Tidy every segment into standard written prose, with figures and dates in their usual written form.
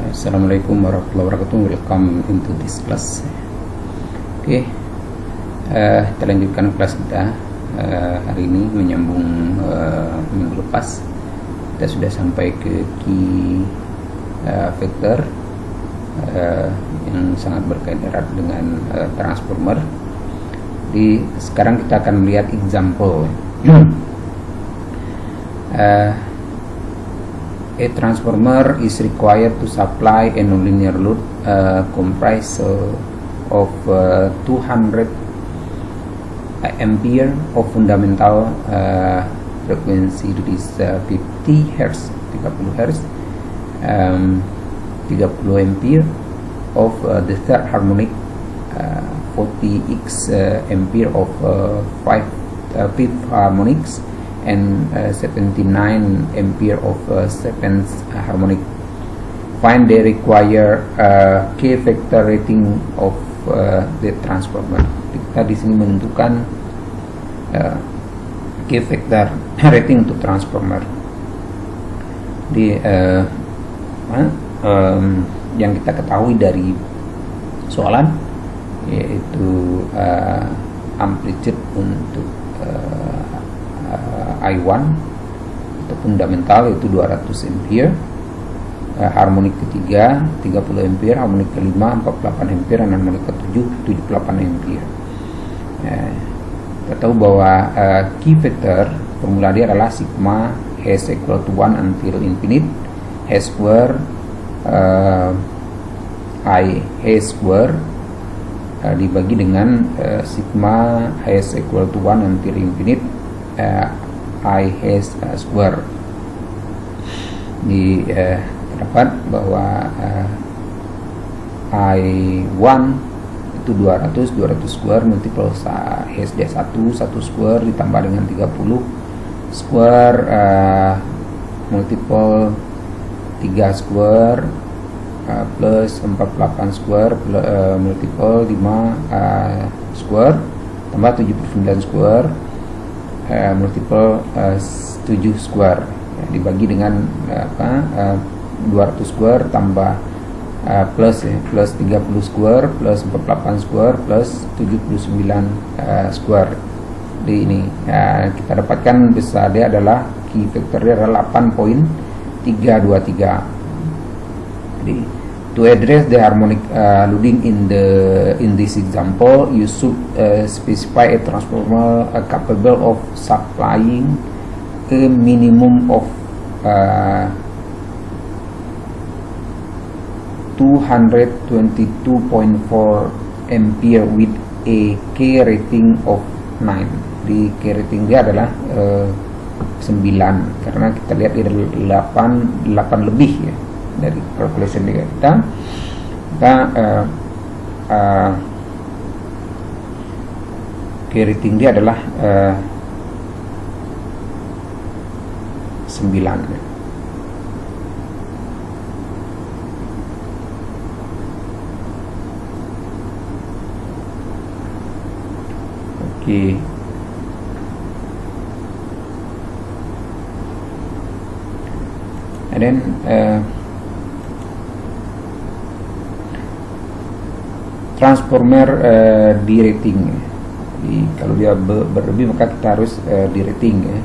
Assalamualaikum warahmatullahi wabarakatuh. Welcome into this class. Oke, kita lanjutkan kelas kita hari ini menyambung minggu lepas. Kita sudah sampai ke key vector yang sangat berkaitan erat dengan transformer. Sekarang kita akan melihat example. A transformer is required to supply a nonlinear load comprised of 200 ampere of fundamental frequency, that is 50 Hz, 30 Hz, 30 ampere of the third harmonic, 40x ampere of fifth harmonics, and 79 ampere of seventh harmonic. Find the required K vector rating of the transformer. Kita di sini menentukan K vector rating untuk transformer. Yang kita ketahui dari soalan yaitu amplitude untuk I1 atau fundamental itu 200 ampere, harmonik ketiga 30 ampere, harmonik kelima 48 ampere, dan harmonik ketujuh 78 ampere. Kita tahu bahwa key vector formula dia adalah sigma H equal to 1 until infinite H square I H square dibagi dengan sigma H equal to 1 until infinite I H square. Terdapat bahwa I1 itu 200 square multiple HD1 1 square ditambah dengan 30 square multiple 3 square plus 48 square multiple 5 square tambah 79 square multiple 7 square dibagi dengan 200 square tambah plus 30 square plus 48 square plus 79 square. Jadi ini kita dapatkan besar dia adalah key vector dia adalah 8.323. Jadi to address the harmonic loading in this example, you should specify a transformer capable of supplying a minimum of 222.4 ampere with a K rating of 9. Di K rating dia adalah 9 karena kita lihat dia ada 8 lebih ya dari calculation kita K rating dia adalah 9. Oke. And then transformer di rating. Jadi kalau dia berlebih maka kita harus di rating ya.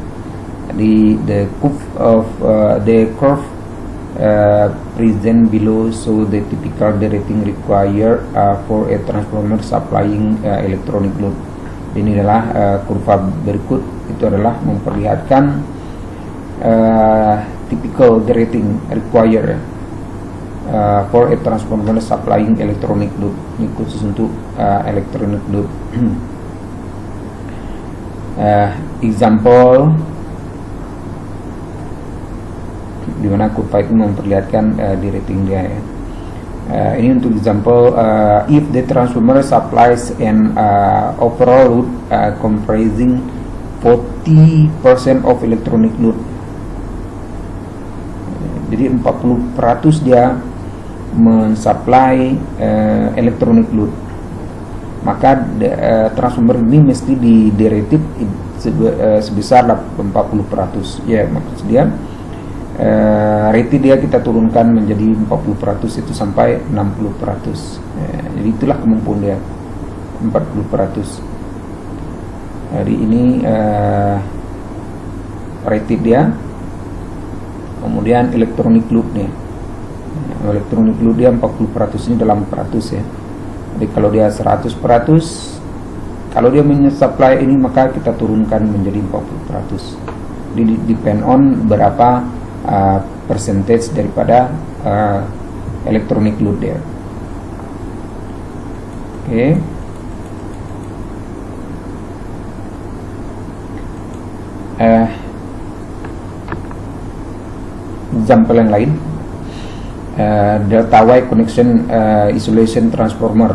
The curve present below so the typical rating required for a transformer supplying electronic load. Ini adalah kurva berikut itu adalah memperlihatkan typical rating required for a transformer supplying electronic load. Ini khusus untuk electronic load. Example di mana kurva itu memperlihatkan di rating dia ya. Ini untuk example, if the transformer supplies an overall load comprising 40% of electronic load. Jadi 40% dia mensupply electronic load, maka transformer ini mesti di rated sebesar 40%. Ya, maksud dia rated dia kita turunkan menjadi 40% itu sampai 60%. Jadi itulah kemampuan dia 40%. Jadi ini rated dia. Kemudian electronic load nya. Electronic load dia 40%, ini dalam peratus ya. Jadi kalau dia 100%, kalau dia mensupply ini maka kita turunkan menjadi 40%. Jadi depend on berapa percentage daripada electronic load there. Oke. Example yang lain, delta Y connection isolation transformer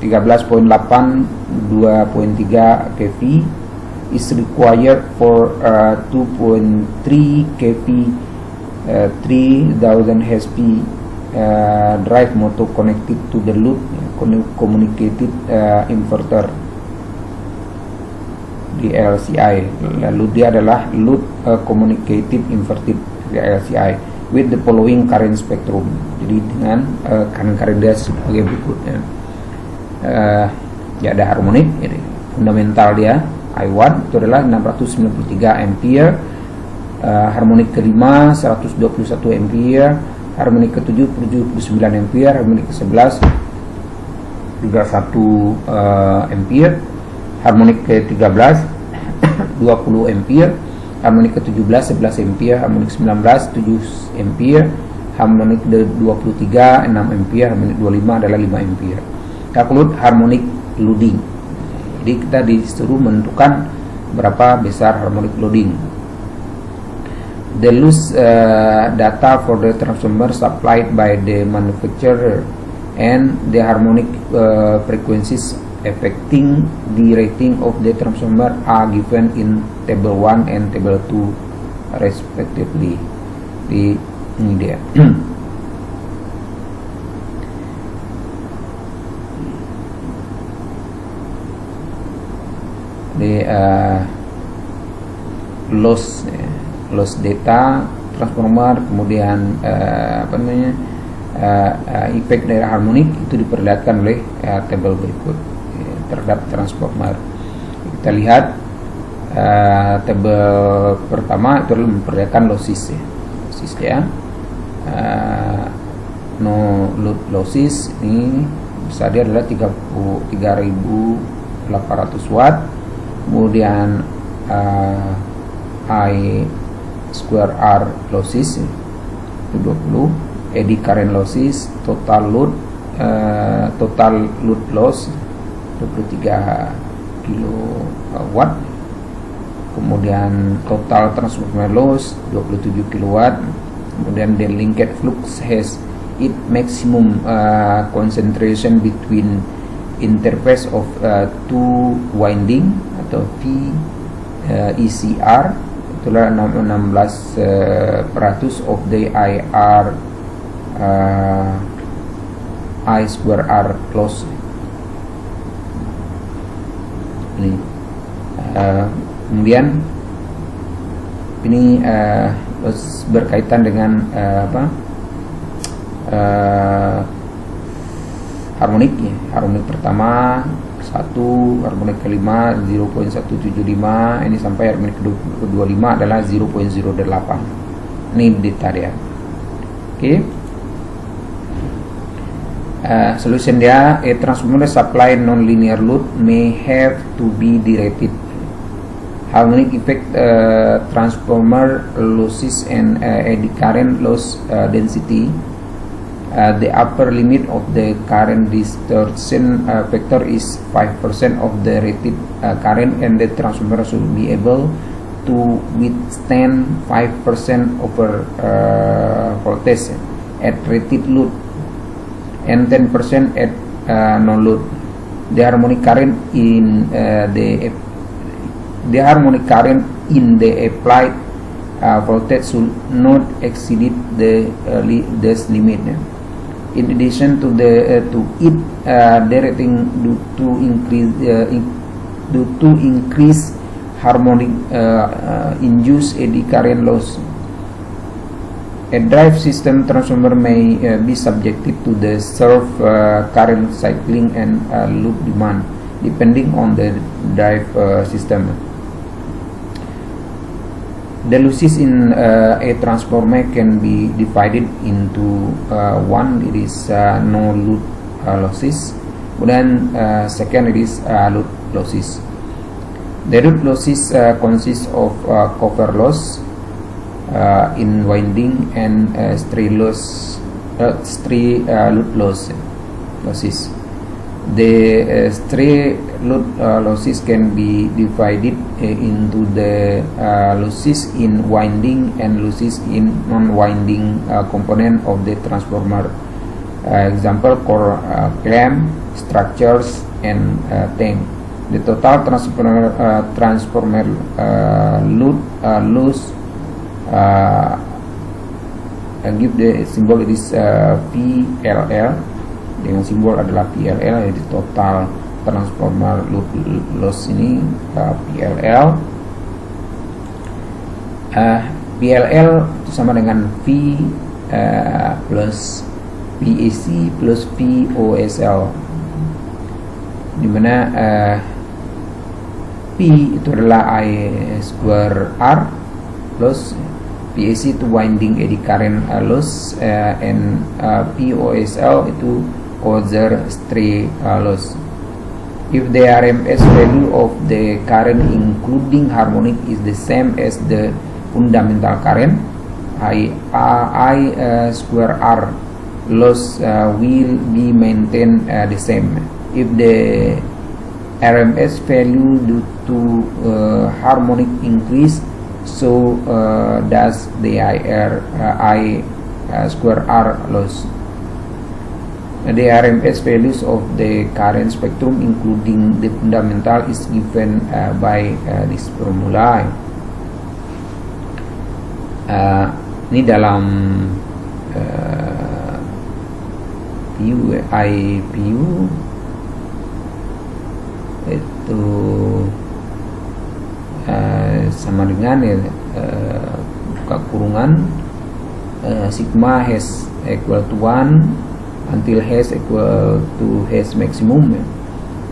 13.8 2.3 kV is required for 2.3 kV 3000 HP drive motor connected to the load communicated inverter di LCI. Lalu dia adalah load communicated inverted di LCI with the following current spectrum. Jadi dengan current dia sebagai berikut ya. Ya ada harmonik, jadi fundamental dia I1 itu adalah 693 ampere, harmonik kelima 121 ampere, harmonik ke-7 79 ampere, harmonik ke-11 31 ampere, harmonik ke-13 20 ampere, harmonik ke-17 11 ampere, harmonik ke-19 7 ampere, harmonik ke-23 6 ampere, harmonik 25 adalah 5 ampere. Calculate harmonic loading. Jadi kita disuruh menentukan berapa besar harmonic loading. The loose data for the transformer supplied by the manufacturer and the harmonic frequencies affecting the rating of the transformer are given in table 1 and table 2 respectively. Di ini dia. Di loss data transformer, kemudian efek dari harmonik itu diperlihatkan oleh tabel berikut terhadap transformer. Kita lihat tabel pertama itu adalah memperlihatkan losses ya. Losses ya. No load losses ini besar dia adalah 33.800 watt. Kemudian I square R losses itu 20, eddy current losses, total load loss 23 kilowatt, kemudian total transformer loss 27 kilowatt, kemudian the linked flux has its maximum concentration between interface of two winding atau ECR, itulah 16% of the IR I square R loss. Ini kemudian ini berkaitan dengan harmonik ya. Harmonik pertama 1, harmonik kelima 0.175, ini sampai harmonik ke-25 adalah 0.08. Ini data dia. Oke. Solution dia, a transformer supply non-linear load may have to be derated. Harmonic effect transformer losses and eddy current loss density. The upper limit of the current distortion factor is 5% of the rated current, and the transformer should be able to withstand 5% over voltage at rated load and 10% at no load. The harmonic current in the applied voltage should not exceed this limit. In addition to the the rating due to increase harmonic induced eddy current loss. A drive system transformer may be subjected to the serve current cycling and load demand depending on the drive system. The losses in a transformer can be divided into one, it is no load losses, then second, it is load losses. The load losses consist of copper loss in winding and stray load losses. The stray load losses can be divided into the losses in winding and losses in non-winding component of the transformer. Example, core, clamp, structures, and tank. The total transformer load loss give the symbol, it is PLL, dengan simbol adalah PLL, jadi total transformer load loss ini PLL. PLL itu sama dengan V plus PAC plus VOSL, dimana P itu adalah I square R plus PAC itu winding eddy current loss, and VOSL itu other stray loss. If the RMS value of the current including harmonic is the same as the fundamental current, I square R loss will be maintained the same. If the RMS value due to harmonic increase, so does the I square R loss. The RMS values of the current spectrum including the fundamental is given by this formula. Ini dalam IPU itu sama dengan buka kurungan sigma has equal to 1 until has equal to has maximum,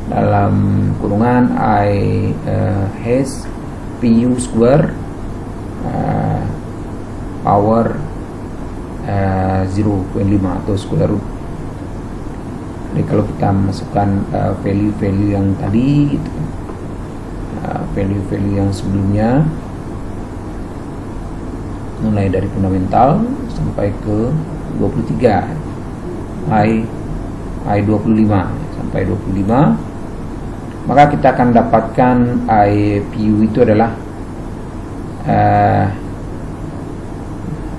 dalam kurungan I has PU square power 0.5 atau square root. Jadi kalau kita masukkan value-value yang tadi gitu, value-value yang sebelumnya mulai dari fundamental sampai ke 23, I 25 sampai 25, maka kita akan dapatkan IPU itu adalah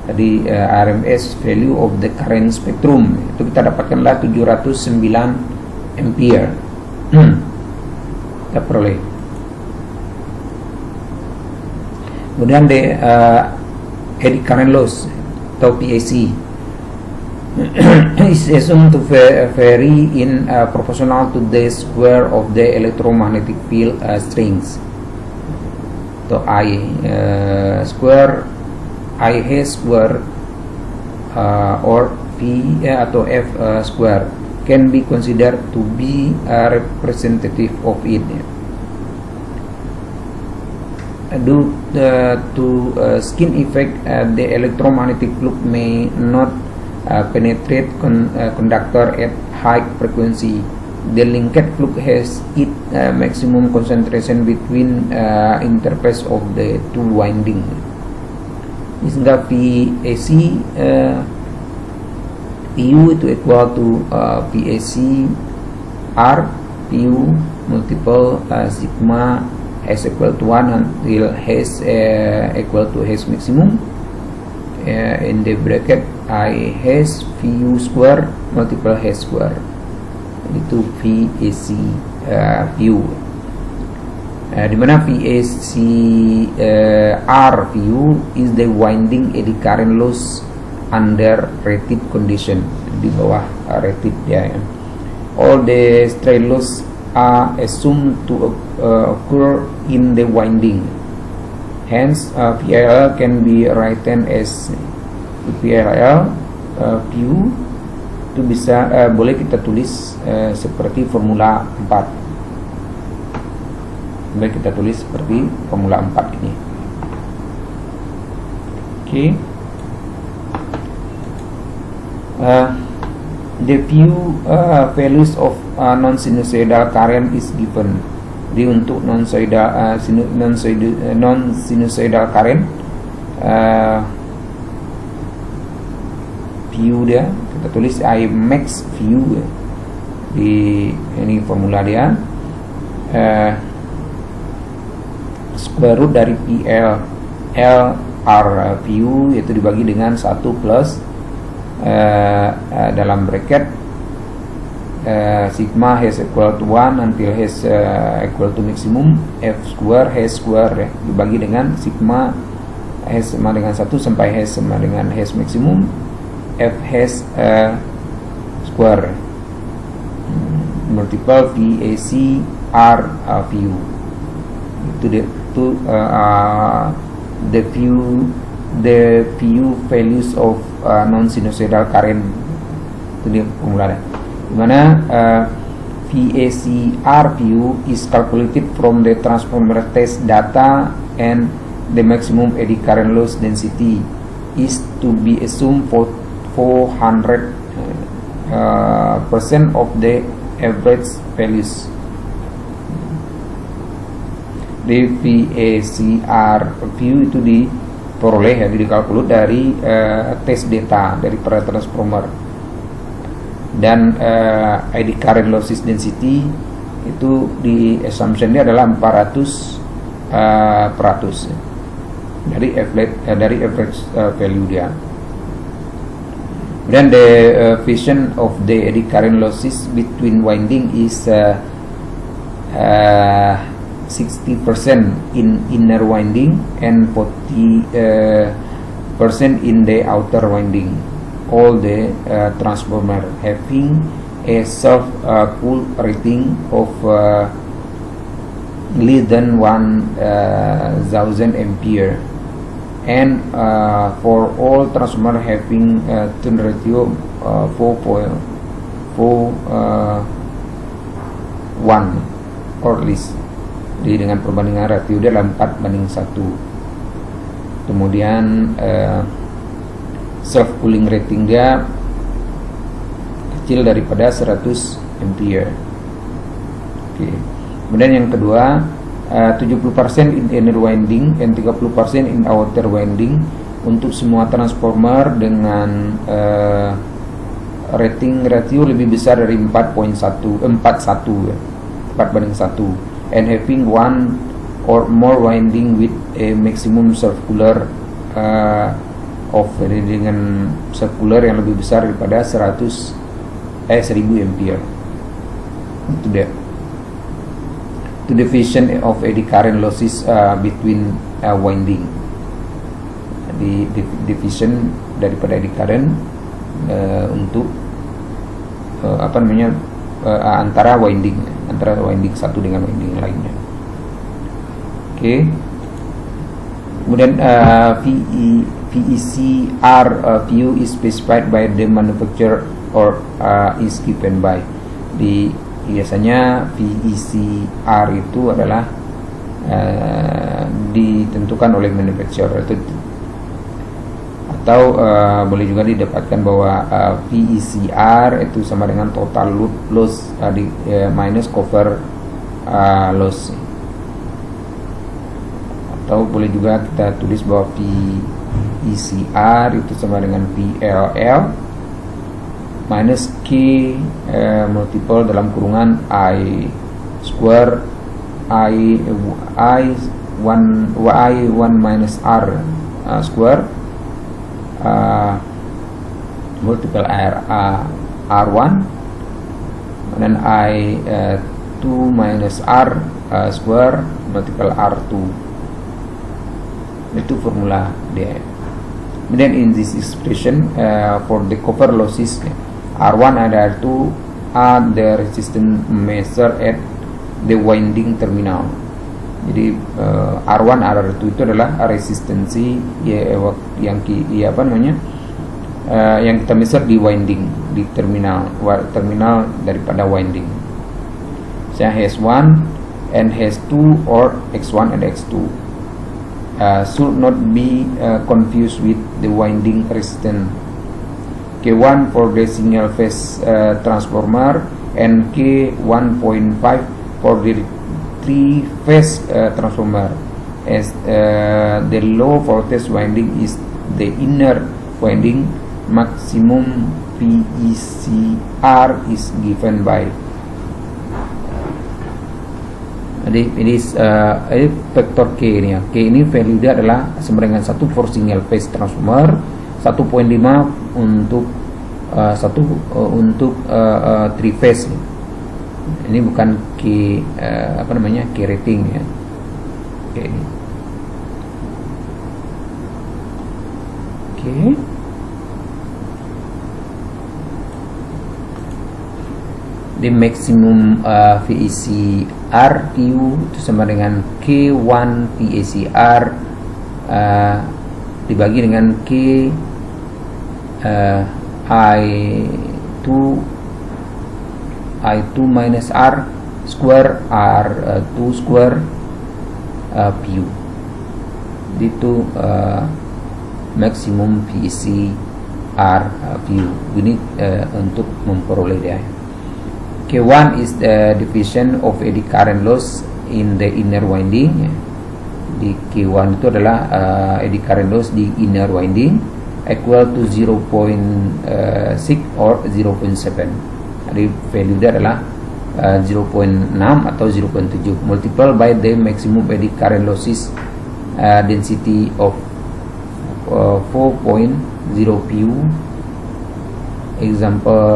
tadi RMS value of the current spectrum, itu kita dapatkanlah 709 ampere. Kita peroleh. Kemudian eddy current loss atau PAC is assumed to vary in proportional to the square of the electromagnetic field strings. So I square I has square or P atau F square can be considered to be representative of it. Due to skin effect, the electromagnetic loop may not penetrate conductor at high frequency. The linked flux has its maximum concentration between interface of the two winding. Sehingga PAC PU itu equal to PAC R PU multiple sigma has equal to 1 until has equal to has maximum. In the bracket I has VU square multiple has square, itu VAC VU, dimana VAC R VU is the winding eddy current loss under rated condition, di bawah rated ya. All the stray loss are assumed to occur in the winding. Hence, PLL can be written as PLL Pu itu bisa boleh kita tulis seperti formula 4. Boleh kita tulis seperti formula 4 ini. Oke. The few values of non-sinusoidal current is given. Jadi untuk non-sinusoidal current, view dia kita tulis I max view di ini formula dia. Square root dari PL LR view yaitu dibagi dengan 1 plus dalam bracket sigma has equal to 1 until has equal to maximum F square has square ya, dibagi dengan sigma has sama dengan 1 sampai has sama dengan has maksimum F has square multiple VAC R view itu dia the few values of non-sinusoidal current itu dia formulanya, dimana VAC R view is calculated from the transformer test data and the maximum eddy current loss density is to be assumed for 400% of the average values. Di VACR view itu diperoleh ya, dikalkulut dari test data dari para transformer, dan eddy current losses density itu di assumption-nya adalah 400% dari average value dia. Then the vision of the eddy current losses between winding is 60% in inner winding and 40% in the outer winding. All the transformer having a self-cool rating of less than 1000 ampere, and for all transformer having turn ratio 4.41 or less. Jadi dengan perbandingan ratio dia adalah 4:1. Kemudian self cooling rating dia kecil daripada 100 ampere. Oke. Kemudian yang kedua, 70% in inner winding and 30% in outer winding untuk semua transformer dengan rating ratio lebih besar dari 4.1 4:1 and having one or more winding with a maximum circular dengan circular yang lebih besar daripada 1000 ampere. Itu dia. To the division of eddy current losses between winding. Di division daripada eddy current untuk antara winding satu dengan winding lainnya. Oke. Kemudian VECR view is specified by the manufacturer or is given by. Biasanya VECR itu adalah ditentukan oleh manufacturer atau boleh juga didapatkan bahwa VECR itu sama dengan total loss minus cover loss, atau boleh juga kita tulis bahwa VECR itu sama dengan PLL minus K multiple dalam kurungan I square I 1 minus R square multiple R1 dan I 2 minus R square multiple R2. Itu formula dia. Kemudian in this expression for the copper losses R1 and R2 are the resistance measured at the winding terminal. Jadi R1 R2 itu adalah resistensi yang yang kita measure di winding, di terminal daripada winding. Saya H1 and H2 or X1 and X2 should not be confused with the winding resistance. K1 for the single phase transformer and K1.5 for the three phase transformer, as the low voltage winding is the inner winding. Maximum PECR is given by. Jadi ini vektor K ini ya. K ini value dia adalah sama dengan 1 for single phase transformer, 1.5 untuk three phase. Ini bukan K K rating ya. Oke. Oke. The maximum VECR PU itu sama dengan K1 VECR dibagi dengan K I2 minus R square R2 square PU. Itu maximum VECR PU. Ini untuk memperoleh dia. K1 is the division of eddy current loss in the inner winding. Di K1 itu adalah eddy current loss di inner winding, equal to 0.6 or 0.7. Jadi value dia adalah 0.6 atau 0.7 multiple by the maximum eddy current losses density of 4.0 PU. Example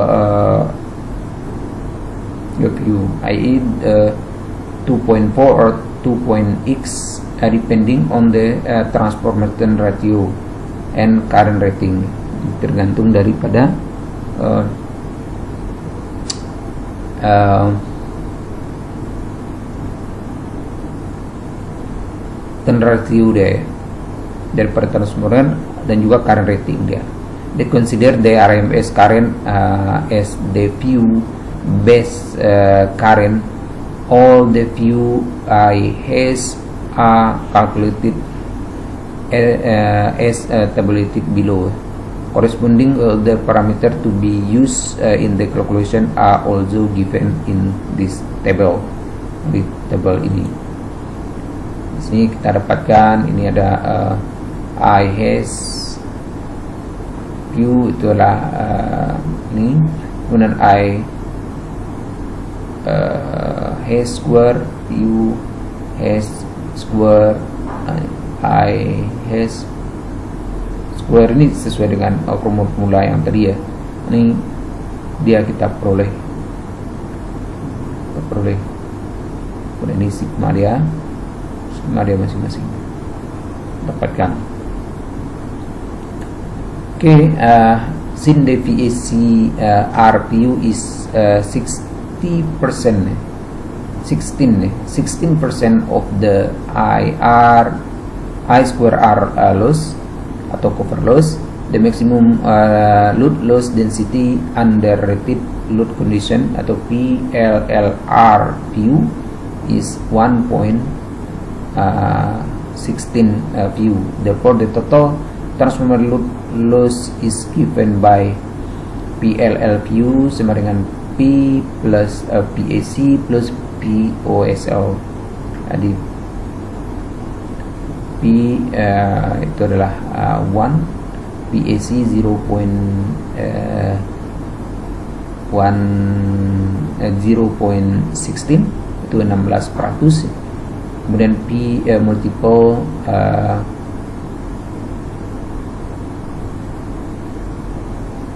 PU, i.e. 2.4 or 2.x depending on the transformer turn ratio and current rating, tergantung daripada turn ratio dia daripada transformer dan juga current rating dia. They consider the RMS current as the PU base current. All the PU I has are calculated as tabulated below. Corresponding the parameter to be used in the calculation are also given in this table. Di table ini. Di sini kita dapatkan ini ada I has PU itu adalah ini, kemudian I has square PU has square I has square. Ini sesuai dengan formula yang tadi ya. Ini dia kita peroleh. Kemudian ini sigma dia masing-masing dapatkan. Okay, since the VEC RPU is 16% of the I square R loss atau cover loss, the maximum load loss density under rated load condition atau PLLR PU is 1.16 PU. Therefore, the total transformer load loss is given by PLLPU sama dengan P plus PAC plus POSL. Jadi P itu adalah 1, PAC 0.16 itu 16%. Kemudian P multiple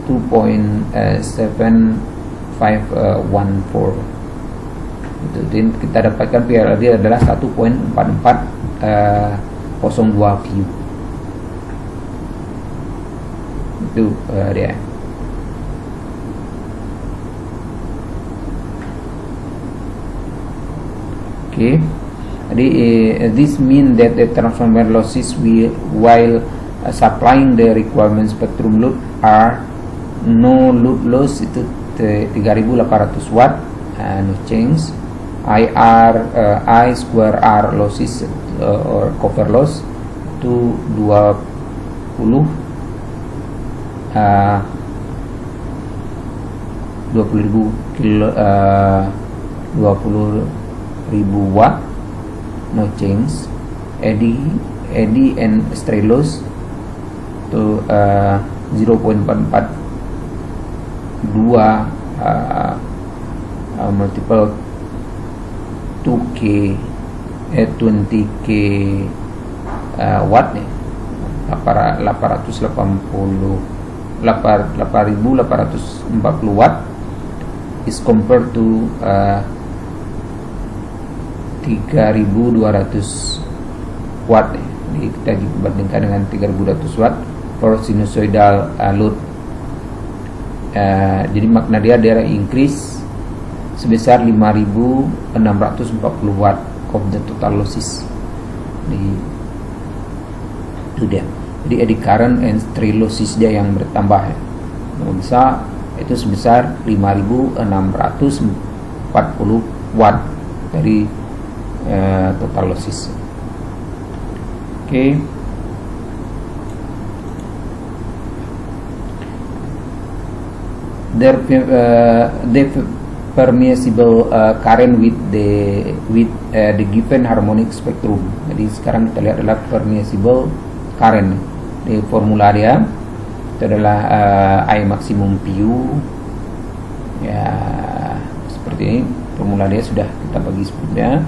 2.7514. Itu dan kita dapatkan PLD adalah 1.4402 PU. Itu dia. Okay. Jadi this mean that the transformer losses while supplying the requirement spectrum load are no load loss itu 3800 watt, no change. I square R losses or copper loss itu 20.000 watt, no change. Eddy and stray loss itu 0.442 multiple 2K 20K watt nih, 8.840 watt is compared to 3.200 watt nih. Jadi kita dibandingkan dengan 3.200 watt for sinusoidal load. Jadi makna dia increase sebesar 5.640 watt of the total losses. Itu dia. Jadi eddy current and stray losses dia yang bertambah ya. Bisa itu sebesar 5.640 watt dari total losses. Okay. The permissible current with the given harmonic spectrum. Jadi sekarang kita lihat adalah permissible current. Di formula dia itu adalah I maksimum PU ya, seperti ini formula dia sudah kita bagi sebelumnya.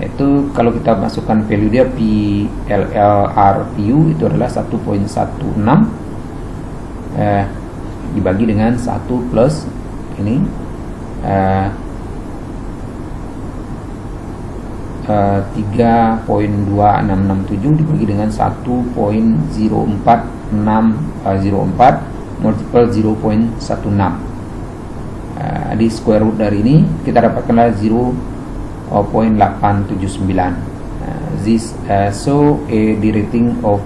Itu kalau kita masukkan value dia PLLR PU itu adalah 1.16 dibagi dengan 1 plus ini 3.2667 dibagi dengan 1.0404 multiple 0.16. Di square root dari ini kita dapatkanlah 0.879. This so the rating of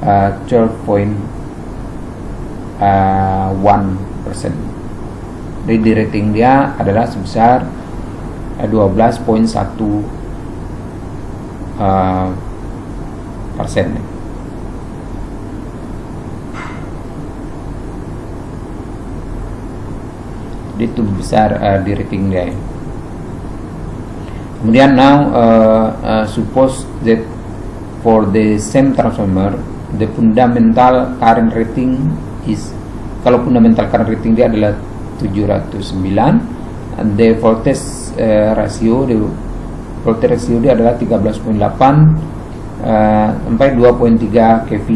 12.1%. Jadi rating dia adalah sebesar 12.1%. Jadi itu besar di rating dia. Kemudian now suppose that for the same transformer the fundamental current rating is, kalau fundamental current rating dia adalah 709, and the voltage ratio dia adalah 13.8 sampai 2.3 kV,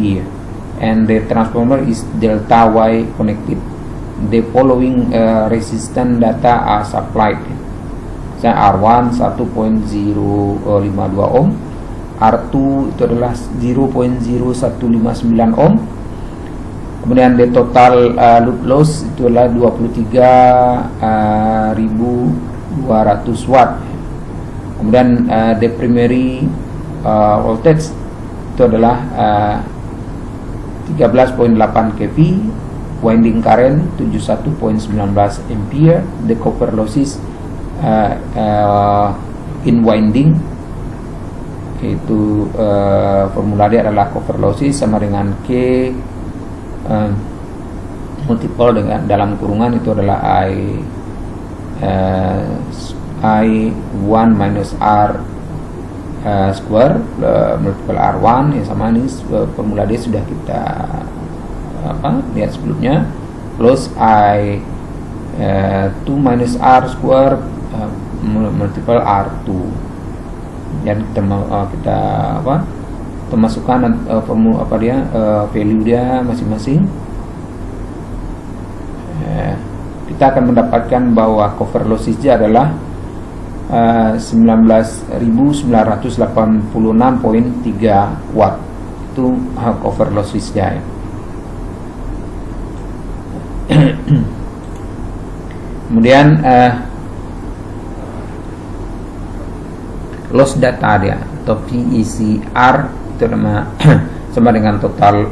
and the transformer is delta Y connected. The following resistance data are supplied. R1 1.052 ohm, R2 itu adalah 0.0159 ohm. Kemudian the total load loss itu adalah 23.200 watt. Kemudian the primary voltage itu adalah 13.8 kV, winding current 71.19 ampere, the copper losses in winding itu formula dia adalah copper losses sama dengan K multiple dengan dalam kurungan itu adalah I1 minus R square multiple R1 yang sama ini formula dia sudah kita lihat sebelumnya, plus I2 minus R square multiple R2. Dan kita masukkan formula value dia masing-masing. Kita akan mendapatkan bahwa cover losses-nya adalah 19.986.3 watt. Itu cover losses-nya ya. loss data dia atau VECR itu nama sama dengan total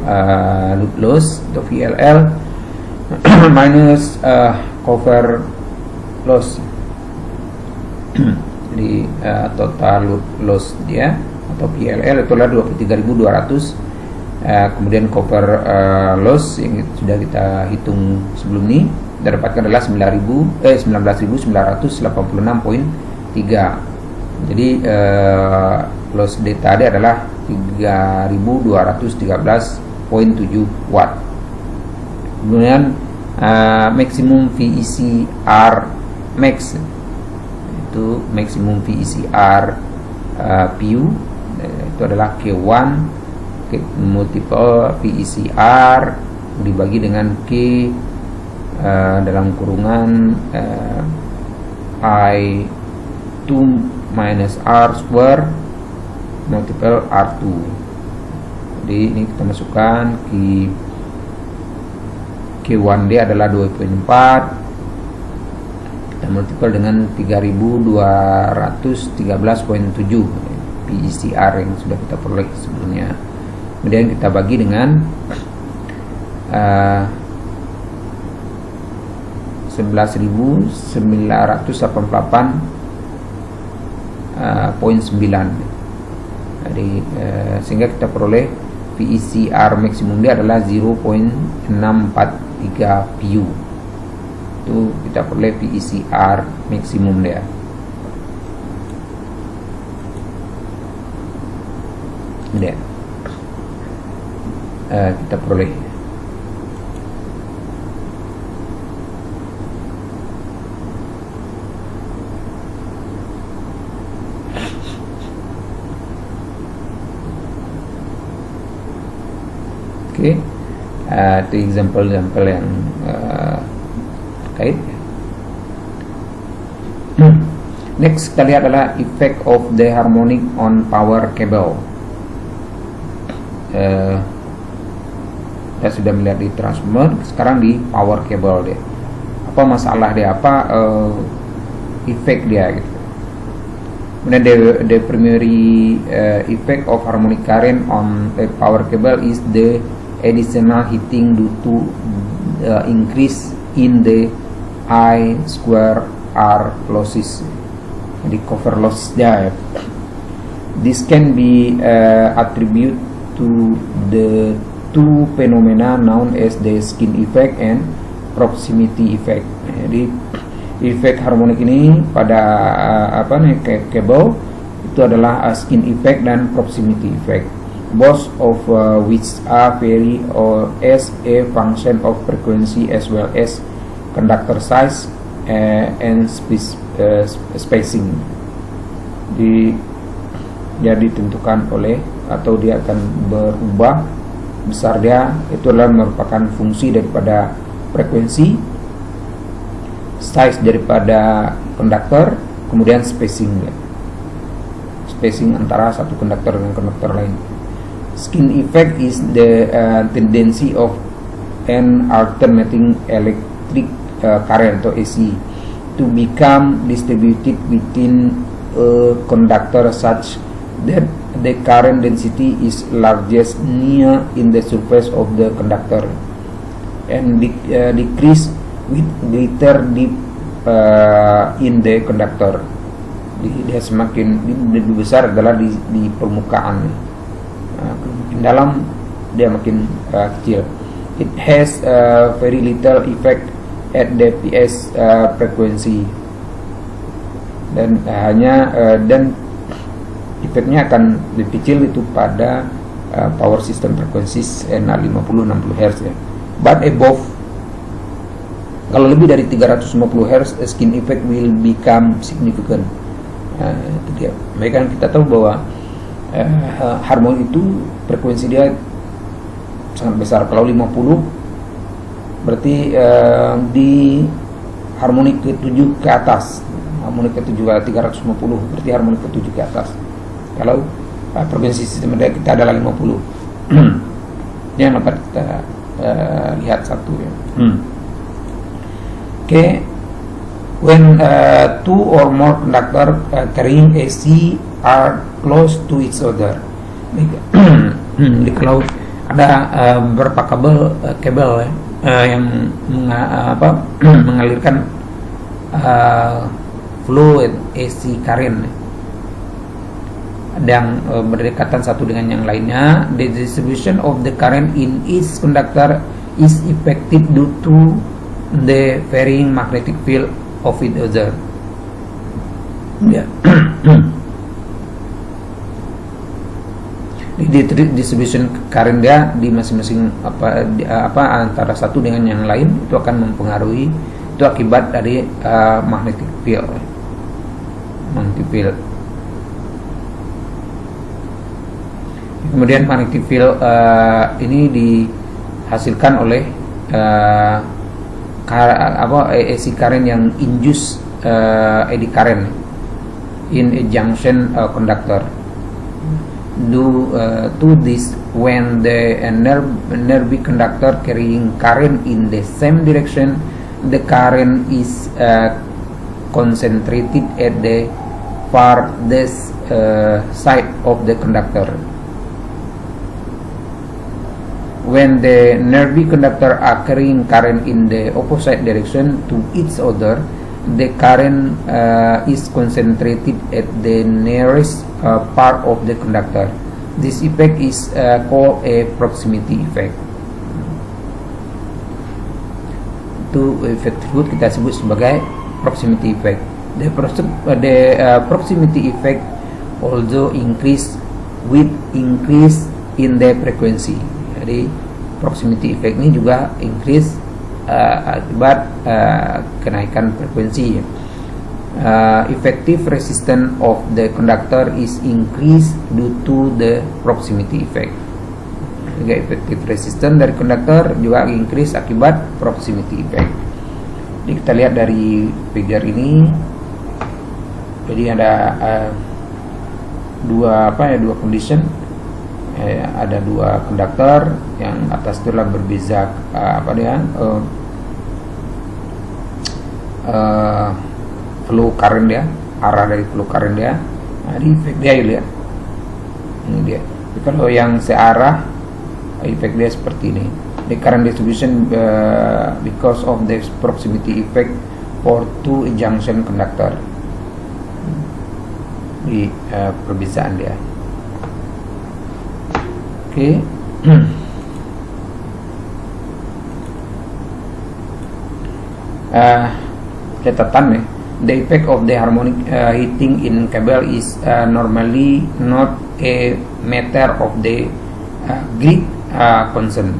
load loss atau VLL minus cover loss. Jadi total load loss dia atau PLL itulah 23.200. Kemudian cover loss yang sudah kita hitung sebelum ini kita dapatkan adalah 19.986.3. Jadi loss data dia adalah 3.213.7 watt. Kemudian maximum VECR max itu maximum VECR PU itu adalah K1 multiple VECR dibagi dengan K dalam kurungan I2 minus R square multiple R2. Jadi ini kita masukkan K1D adalah 2.4, kita multiple dengan 3.213.7 VECR yang sudah kita peroleh sebelumnya. Kemudian kita bagi dengan 11.988.9. Jadi sehingga kita peroleh VECR maksimum dia adalah 0.643 PU. Itu kita peroleh VECR maksimum dia. Ini kita peroleh. Oke, itu example yang terkait. Next kita lihat adalah effect of the harmonic on power cable. Kita sudah melihat di transformer, sekarang di power cable dia. Apa masalah dia? Apa effect dia gitu. Kemudian the primary effect of harmonic current on a power cable is the additional heating due to increase in the I square R losses, the cover loss dia. This can be attributed to the two phenomena known as the skin effect and proximity effect. Jadi efek harmonik ini pada cable itu adalah skin effect dan proximity effect, both of which are vary or as a function of frequency as well as conductor size and spacing. Dia ditentukan oleh atau dia akan berubah besar dia, itu adalah merupakan fungsi daripada frekuensi, size daripada konduktor, kemudian spacing antara satu konduktor dengan konduktor lain. Skin effect is the tendency of an alternating electric current atau AC to become distributed within a conductor such that the current density is largest near in the surface of the conductor and decrease with greater depth in the conductor. Dia semakin lebih besar adalah di permukaan, makin dalam dia makin kecil. It has very little effect at the PS frequency, dan dan efeknya akan lebih kecil itu pada power system frekuensi 50-60 Hz ya. But above, kalau lebih dari 350 Hz, skin effect will become significant. Itu dia. Mereka kita tahu bahwa harmoni itu frekuensi dia sangat besar. Kalau 50 berarti di harmoni ke-7 ke atas. Harmoni ke-7 350 berarti harmoni ke-7 ke atas. Kalau frekuensi sistem kita adalah 50. Ini yang dapat kita lihat satu ya. Oke. when two or more conductor carrying AC are close to each other. Jadi kalau ada beberapa kabel yang mengalirkan fluid AC current yang berdekatan satu dengan yang lainnya, the distribution of the current in each conductor is effective due to the varying magnetic field of each other. Distribution current dia di masing-masing antara satu dengan yang lain itu akan mempengaruhi, itu akibat dari magnetic field. Kemudian magnetic field ini dihasilkan oleh AC current yang induce eddy current in a junction conductor. To this, when the nearby conductor carrying current in the same direction, the current is concentrated at the farthest side of the conductor. When the nearby conductor are carrying current in the opposite direction to each other, the current is concentrated at the nearest part of the conductor. This effect is called a proximity effect. Itu efek tersebut kita sebut sebagai proximity effect. The proximity effect also increase with increase in the frequency. Jadi proximity effect ini juga increase akibat kenaikan frekuensi. Effective resistance of the conductor is increased due to the proximity effect. Juga effective resistance dari conductor juga increase akibat proximity effect. Jadi kita lihat dari figure ini, jadi ada dua condition. Ada dua conductor yang atas itu berbeza flow current dia, arah dari flow current dia. Nah, di efek dia lihat. Ini dia. Jadi kalau yang searah, efek dia seperti ini. The current distribution because of the proximity effect for two junction conductor. Di perbezaan dia. Oke. Catatan nih. The effect of the harmonic heating in cable is normally not a matter of the great concern.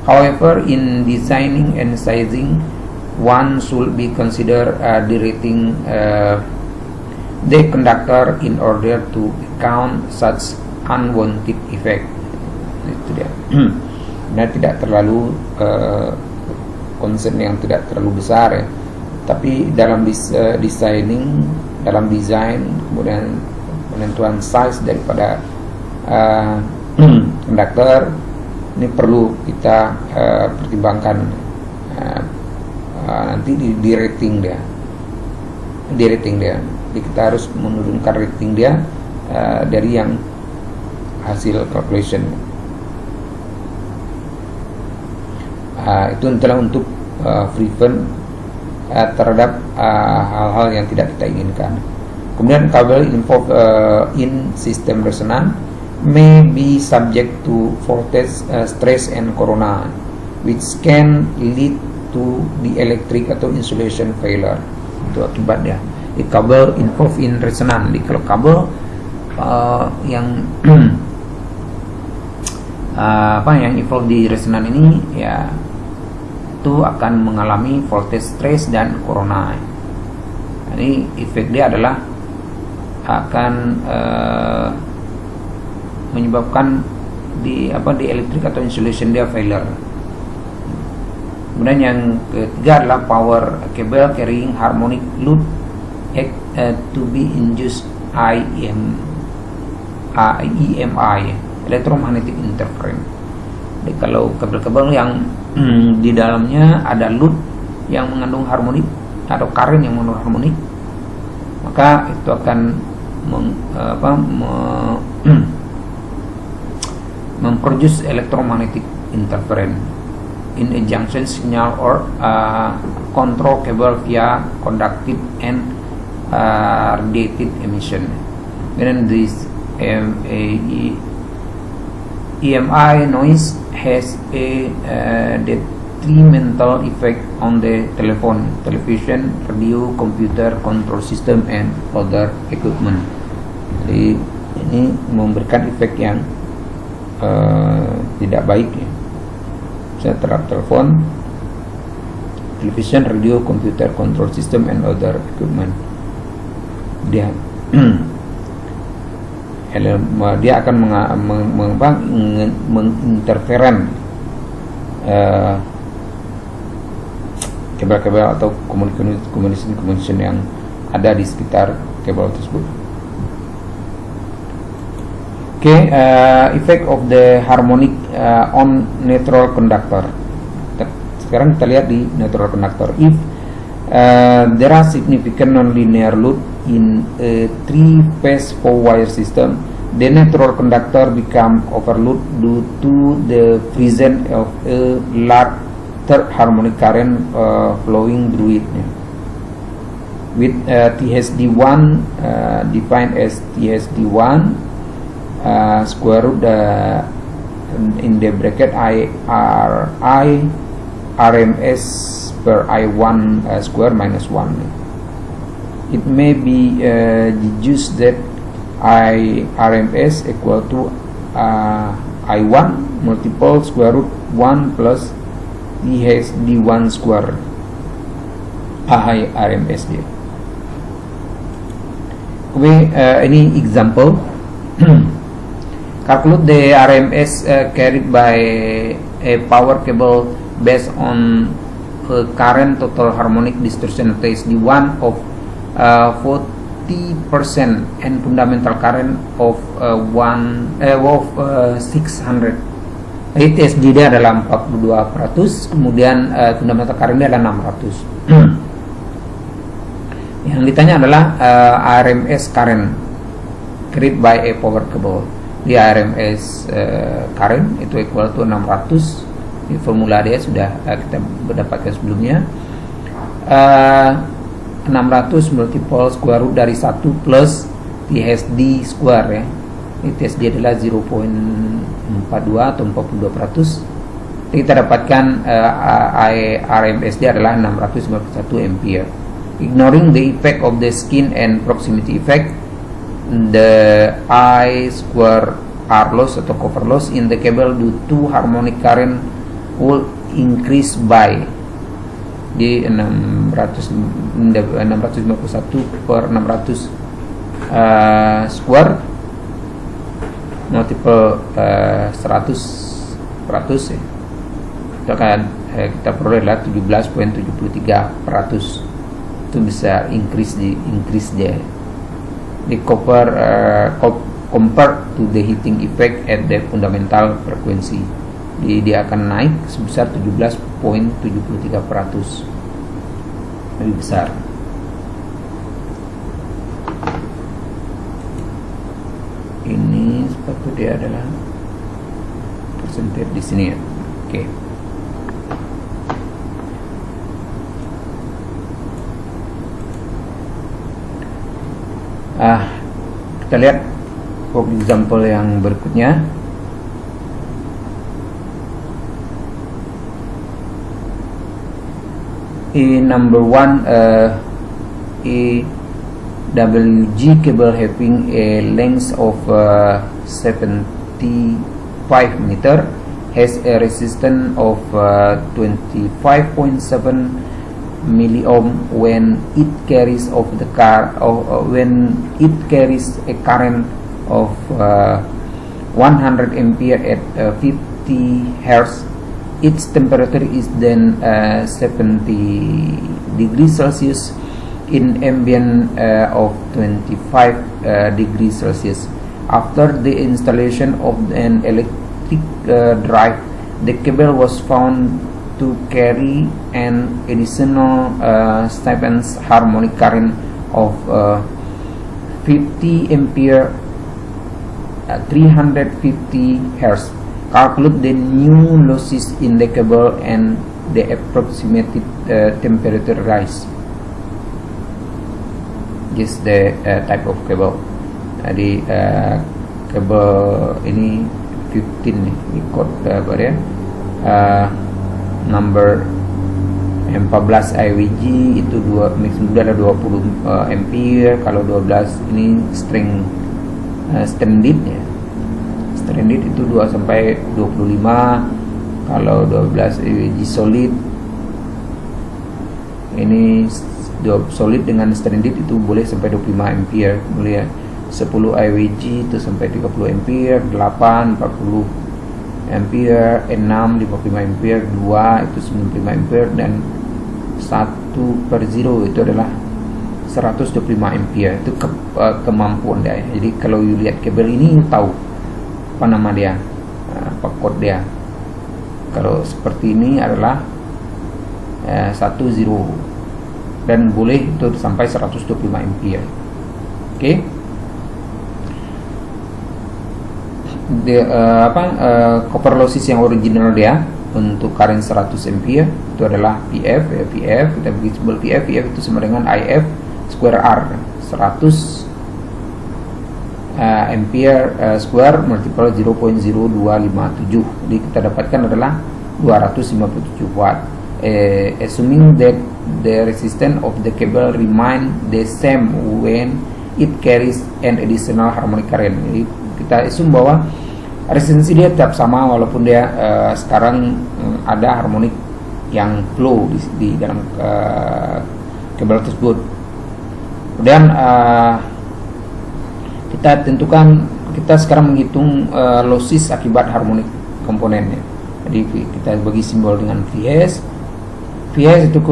However, in designing and sizing, one should be consider directing the conductor in order to account such unwanted effect. Itu dia. Nah, tidak terlalu concern yang tidak terlalu besar ya. Tapi dalam design, kemudian penentuan size daripada conductor ini perlu kita pertimbangkan nanti di rating dia. Jadi kita harus menurunkan rating dia dari yang hasil calculation. Itu adalah untuk prevent terhadap hal-hal yang tidak kita inginkan. Kemudian kabel involved in system resonance may be subject to voltage, stress and corona, which can lead to the electric atau insulation failure. Itu akibatnya. Di kabel involved in resonance. Di kalau kabel yang yang involved di resonance ini ya itu akan mengalami voltage stress dan corona. Jadi efek dia adalah akan menyebabkan di elektrik atau insulation dia failure. Kemudian yang ketiga adalah power cable carrying harmonic load to be induced EMI, electromagnetic interference. Jadi kalau kabel-kabel yang di dalamnya ada load yang mengandung harmonic atau karen yang monoharmonik, maka itu akan memproduce electromagnetic interference in a junction signal or control cable via conductive and radiated emission. When this EMI noise has a detrimental effect on the television, radio, computer, control system, and other equipment. Jadi ini memberikan efek yang tidak baik ya. Misalnya terhadap telepon, television, radio, computer, control system, and other equipment. Dia akan menginterferen kabel-kabel atau communication yang ada di sekitar kabel tersebut. Effect of the harmonic on neutral conductor. Sekarang kita lihat di neutral conductor. If there are significant nonlinear load in a 3-phase 4-wire system, the neutral conductor become overload due to the presence of a large third harmonic current flowing through it. With THD1 defined as THD1 square root in the bracket I RMS per I1 square minus 1. It may be deduced that I RMS equal to I1 multiple square root 1 plus THD1 square I RMS dia. Any example? Calculate the RMS carried by a power cable based on current total harmonic distortion THD1 of 40% and fundamental current of 600. Jadi THD dia adalah 42%, kemudian fundamental current dia adalah 600. Yang ditanya adalah RMS current carried by a power cable. Di RMS current itu equal to 600. Di formula dia sudah kita mendapatkan sebelumnya. 600 multiple square root dari 1 plus THD square ya. Ini THD adalah 0.42 atau 42%. Jadi kita dapatkan RMS dia adalah 651 ampere. Ignoring the effect of the skin and proximity effect, the I square R loss atau copper loss in the cable due to harmonic current will increase by di 651 per 600 square multiple 100% ya. Itu akan kita peroleh adalah 17.73%. Itu bisa increase dia di compare to the heating effect at the fundamental frequency. Dia akan naik sebesar 17.73%, lebih besar. Ini sepatu dia adalah persentage di sini ya. Oke. Kita lihat example yang berikutnya. Number 1, AWG cable having a length of 75 meter has a resistance of 25.7 milliohm when it carries a current of 100 ampere at 50 hertz. Its temperature is then 70 degrees Celsius in ambient of 25 degrees Celsius. After the installation of an electric drive, the cable was found to carry an additional Stephens harmonic current of 50 ampere 350 Hz. Calculate the new losses in the cable and the approximate temperature rise. Just the type of cable. Jadi kabel ini 15 nih, ikut number 14 IWG itu maximum ada 20 ampere. Kalau 12 ini stranded ya. Stranded itu 2 sampai 25. Kalau 12 IWG solid ini solid dengan stranded itu boleh sampai 25 ampere, boleh ya. 10 IWG itu sampai 30 ampere, 8 40 ampere, 6 55 ampere, 2 itu 95 ampere, dan 1/0 itu adalah 125 ampere. Itu kemampuan dia. Jadi kalau you lihat kabel ini, you tahu apa nama dia, apa kode dia. Kalau seperti ini adalah 10 dan boleh itu sampai 125 ampere. Oke. Copper losses yang original dia untuk current 100 ampere itu adalah PF. Kita bagi simbol PF itu sama dengan IF square R, 100 ampere square multiple 0.0257. Jadi kita dapatkan adalah 257 watt. Assuming that the resistance of the cable remain the same when it carries an additional harmonic current. Jadi kita assume bahwa resistensi dia tetap sama walaupun dia sekarang ada harmonik yang flow di dalam kabel tersebut. Kemudian kita tentukan, kita sekarang menghitung losses akibat harmonik komponennya. Jadi kita bagi simbol dengan VS. VS itu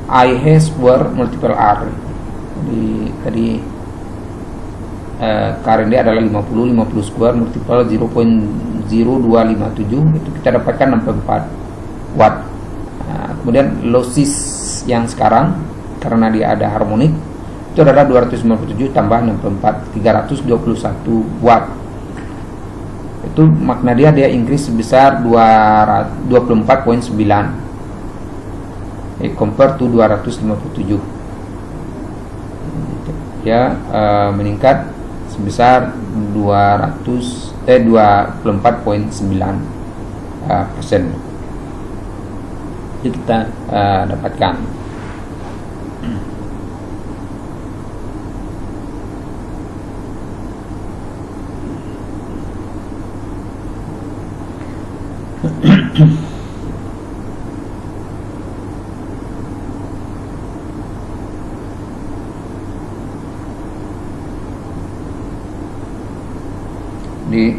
IH square multiple R. Jadi tadi current dia adalah 50 square multiple 0.0257, itu kita dapatkan 64 watt. Kemudian losses yang sekarang karena dia ada harmonik itu adalah 257 tambah 64, 321 watt. Itu makna dia increase sebesar 24.9 compare to 257. Ya, meningkat sebesar 24.9%. Jadi kita dapatkan. Di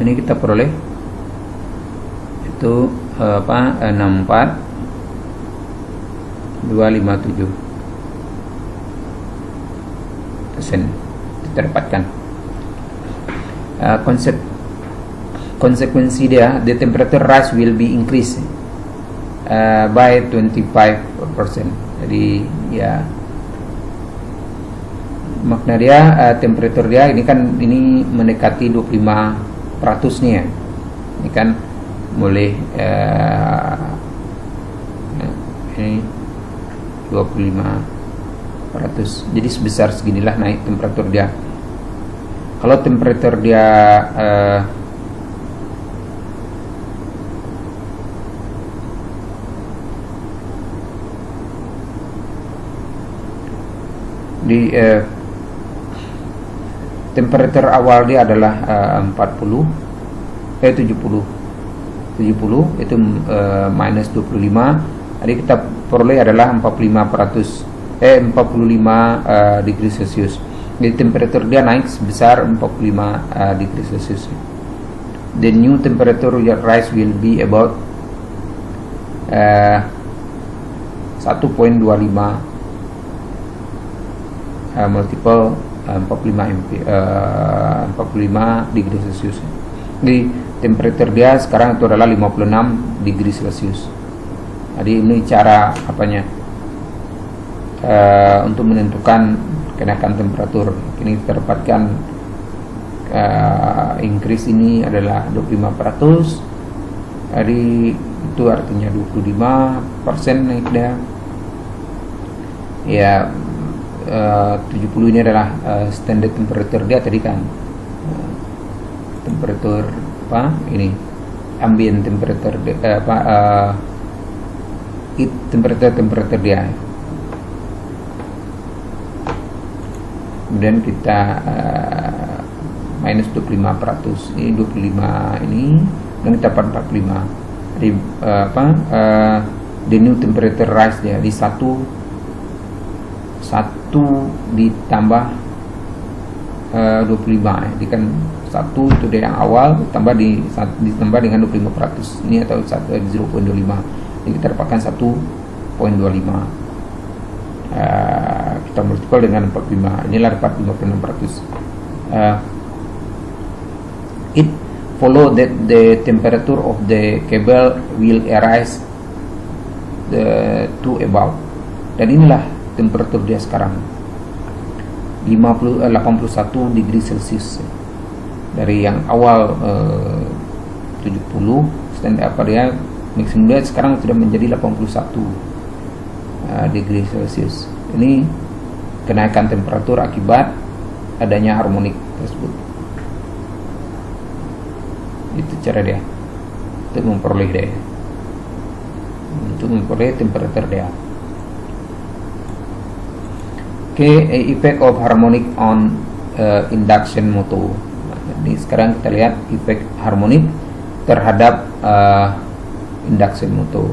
ini kita peroleh itu 64.257% kita dapatkan. Konsekuensi dia, the temperature rise will be increased by 25%. Jadi ya makna dia temperatur dia ini kan ini mendekati 25% nih ya. Ini kan boleh ini 25%. Jadi sebesar seginilah naik temperatur dia. Kalau temperatur dia di temperatur awal dia adalah 70 itu minus 25. Jadi kita peroleh adalah 45 degree Celsius. Jadi temperatur dia naik sebesar 45 degree Celsius. The new temperature rise will be about 1.25 multiple 45 degree Celsius. Jadi temperatur dia sekarang itu adalah 56 degree Celsius. Jadi ini cara apanya untuk menentukan kenaikan temperatur. Ini kita dapatkan increase ini adalah 25%. Jadi itu artinya 25% naik dia. Ya 70 ini adalah standard temperatur dia tadi kan. Temperatur apa ini ambient temperature temperatur dia. Kemudian kita minus 25%, ini 25 ini, dan kita dapat 45. Jadi the new temperature rise dia di 1 ditambah 25. Jadi kan 1 itu dia yang awal ditambah dengan 25% ini atau 0.25. Jadi kita dapatkan 1.25. Kita multiple dengan 45, inilah dapat 56%. It follow that the temperature of the cable will rise to above. Dan inilah temperatur dia sekarang 81 degree Celsius. Dari yang awal 70 stand apa dia maksimum dia sekarang sudah menjadi 81 degree Celsius. Ini kenaikan temperatur akibat adanya harmonik tersebut. Itu cara dia untuk memperoleh temperatur dia. Effect of harmonic on induction motor. Jadi sekarang kita lihat efek harmonik terhadap induction motor.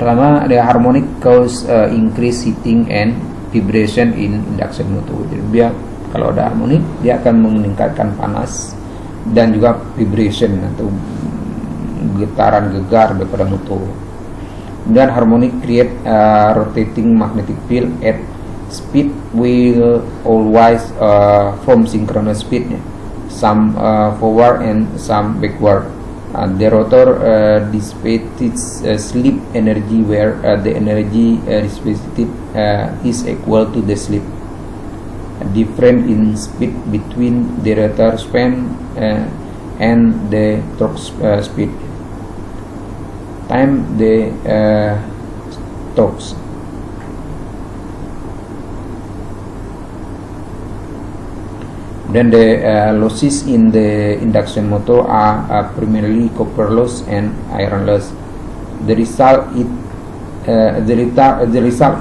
Pertama, ada harmonic cause increase heating and vibration in induction motor. Jadi dia kalau ada harmonik dia akan meningkatkan panas dan juga vibration atau getaran gegar daripada motor. Dan harmonic create rotating magnetic field at speed will always form synchronous speed, some forward and some backward. The rotor dissipates slip energy where the energy dissipated is equal to the slip. Different in speed between the rotor span and the torque speed. Time the torques. Then the losses in the induction motor are primarily copper loss and iron loss. The result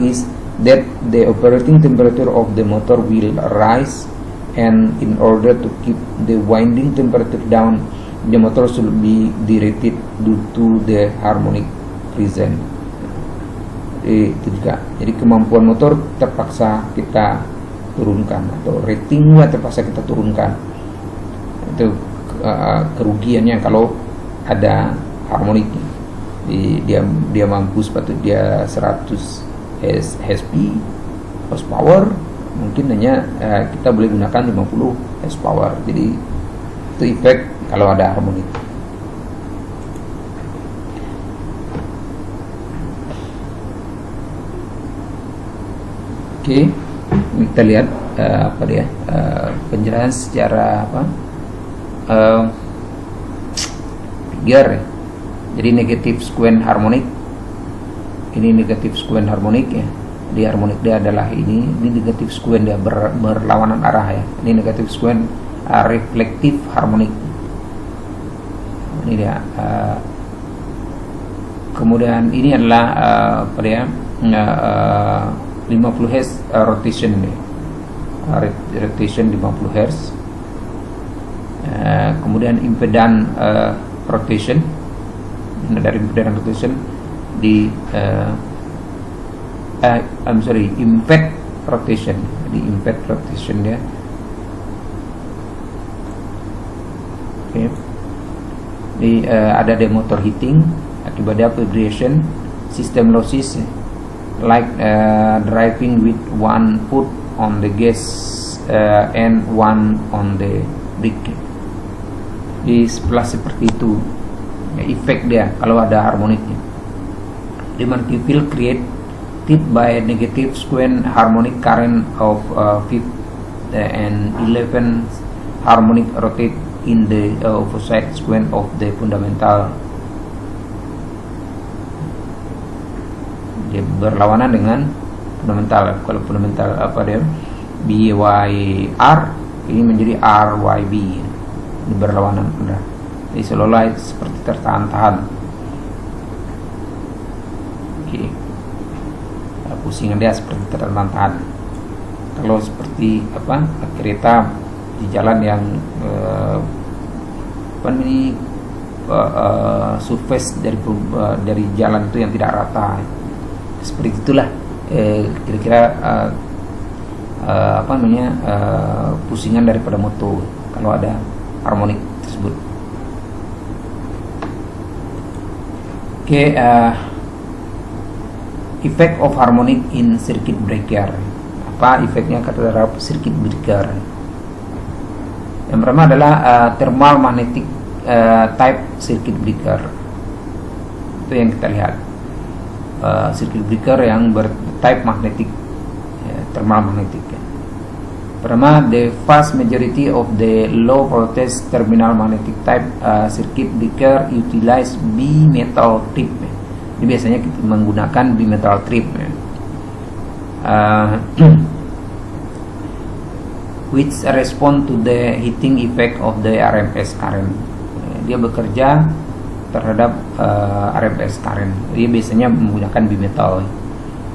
is that the operating temperature of the motor will rise, and in order to keep the winding temperature down, the motor should be derated due to the harmonic present. Itu juga. Jadi kemampuan motor terpaksa kita turunkan, atau ratingnya terpaksa kita turunkan. Itu kerugiannya kalau ada harmonik. Dia mampu sepatu dia 100 HP horsepower, mungkin hanya kita boleh gunakan 50 horsepower. Jadi itu efek kalau ada harmonik. Oke. Kita lihat apa dia penjelasan secara figure. Jadi negatif sequence harmonik, ini negatif sequence harmonik ya. Jadi harmonik dia adalah ini negatif sequence dia berlawanan arah ya. Ini negatif sequence reflektif harmonik. Ini dia. Kemudian ini adalah apa dia 50 Hz rotation nih. Rotation 50 Hz. Kemudian impedan rotation. Dari impedan rotation di impact rotation. Di impact rotation dia. Oke. Di ada the motor heating akibatnya vibration, system losses like driving with one foot on the gas and one on the brick. Di sebelah seperti itu ya, efek dia kalau ada harmoniknya. The magnetic field created by negative sequence harmonic current of 5th and 11th harmonic rotate in the opposite sequence of the fundamental. Dia berlawanan dengan fundamental. Kalau fundamental apa dia? BYR ini menjadi RYB. Ini berlawanan udah. Jadi seolah-olah seperti tertahan-tahan. Oke. Pusingan dia seperti tertahan-tahan. Kalau seperti apa? Kereta di jalan yang surface dari jalan itu yang tidak rata. Seperti itulah kira-kira pusingan daripada motor kalau ada harmonik tersebut. Effect of harmonic in circuit breaker. Apa efeknya terhadap circuit breaker? Yang pertama adalah thermal magnetic type circuit breaker. Itu yang kita lihat. Circuit breaker yang bertype magnetic, thermal magnetic. Pertama, the vast majority of the low voltage terminal magnetic type circuit breaker utilize bimetal strip. Ini biasanya kita menggunakan bimetal strip, which respond to the heating effect of the RMS current. Dia bekerja terhadap RMS current. Dia biasanya menggunakan bimetal.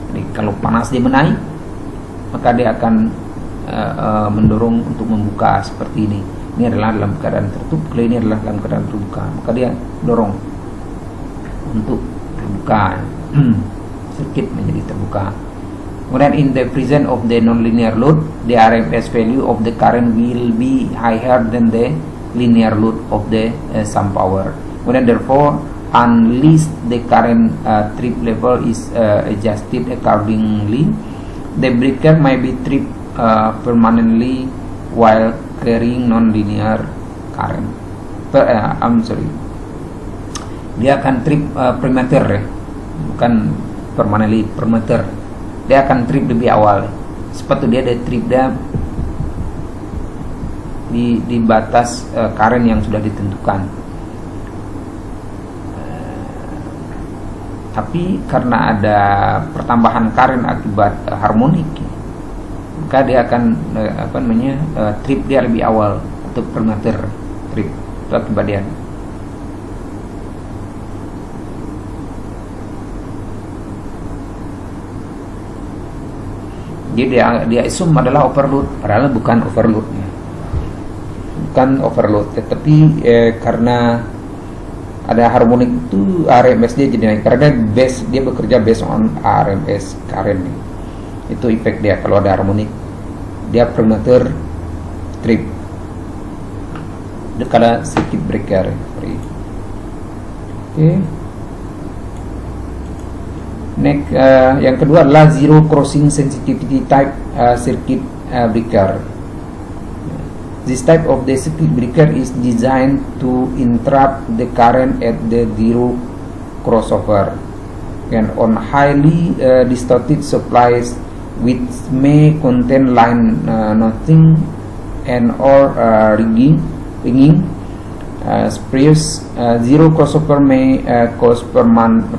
Jadi kalau panas dia menaik, maka dia akan mendorong untuk membuka seperti ini. Ini adalah dalam keadaan tertutup, kalau ini adalah dalam keadaan terbuka, maka dia dorong untuk terbuka. Circuit menjadi terbuka. Kemudian in the presence of the nonlinear load, the RMS value of the current will be higher than the linear load of the sum power. Kemudian therefore, unless the current trip level is adjusted accordingly, the breaker may be tripped permanently while carrying non-linear current. Dia akan trip prematur ya, bukan permanently, prematur. Dia akan trip lebih awal. Sepatu dia ada trip dia di batas current yang sudah ditentukan. Tapi karena ada pertambahan current akibat harmonik, maka dia akan trip dia lebih awal untuk prematur trip. Itu akibat dia. Jadi dia assume adalah overload, padahal bukan overload, tetapi karena ada harmonik itu RMS dia jadi naik karena dia bekerja based on RMS current. Itu efek dia kalau ada harmonik, dia prematur trip. Itu kalau circuit breaker. Oke. Next, yang kedua adalah zero crossing sensitivity type circuit breaker. This type of the circuit breaker is designed to interrupt the current at the zero crossover and on highly distorted supplies which may contain line nothing and or ringing. Previous zero crossover may cause permanent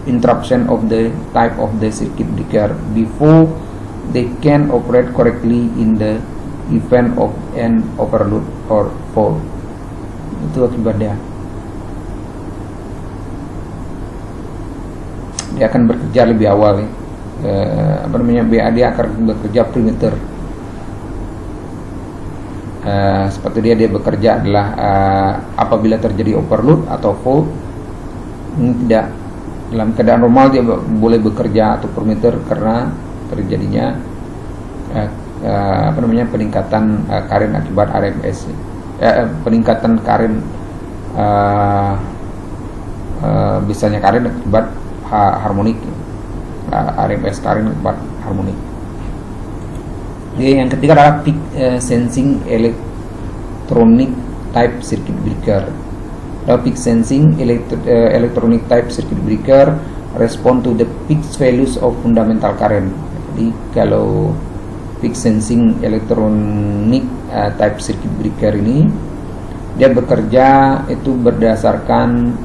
interruption of the type of the circuit breaker before they can operate correctly in the event of an overload or fault. Itu akibatnya. Dia akan bekerja lebih awal ya. Dia akan bekerja prematur. Seperti dia bekerja adalah apabila terjadi overload atau fault. Tidak, dalam keadaan normal dia boleh bekerja atau prematur karena terjadinya peningkatan current akibat RMS, peningkatan current biasanya current akibat harmonik, RMS current akibat harmonik. Yang ketiga adalah peak sensing electronic type circuit breaker. Peak sensing electronic type circuit breaker respond to the peak values of fundamental current. Jadi kalau peak sensing electronic type circuit breaker ini dia bekerja itu berdasarkan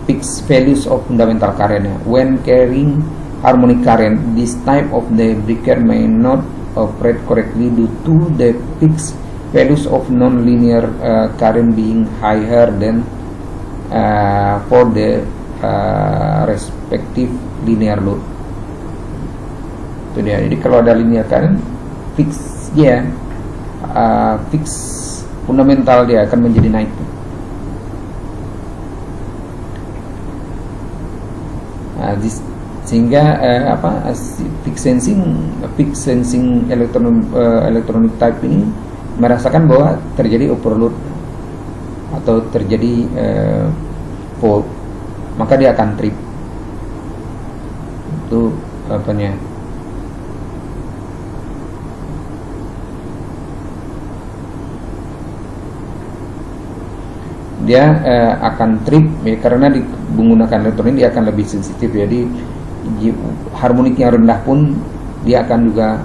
peak values of fundamental current. When carrying harmonic current, this type of the breaker may not operate correctly due to the peak values of non-linear current being higher than for the respective linear load. Itu dia. Jadi kalau ada linear current fix dia, fix fundamental dia akan menjadi naik. Sehingga peak sensing electronic type ini merasakan bahwa terjadi overload atau terjadi fault, maka dia akan trip. Itu apanya? Dia akan trip ya, karena menggunakan elektronik dia akan lebih sensitif. Jadi harmoniknya rendah pun dia akan juga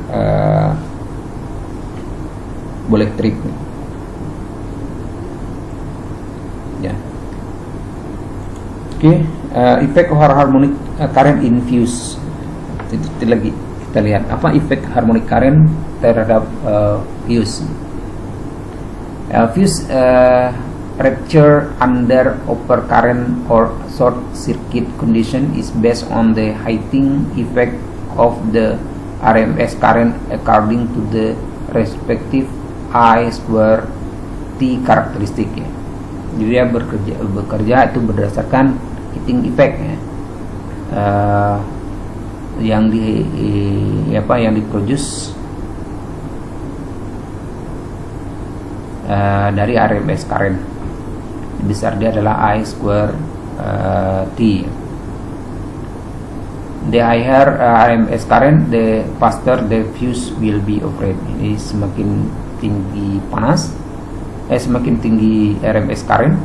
boleh trip ya. Effect of harmonic current in fuse. Itu lagi kita lihat apa efek harmonic current terhadap fuse. Fuse rupture under overcurrent or short circuit condition is based on the heating effect of the RMS current according to the respective I square T karakteristik ya. Jadi dia bekerja itu berdasarkan heating effect ya. Yang diproduce dari RMS current. Besar dia adalah I square T. The higher RMS current, the faster the fuse will be operate. Jadi semakin tinggi panas, semakin tinggi RMS current,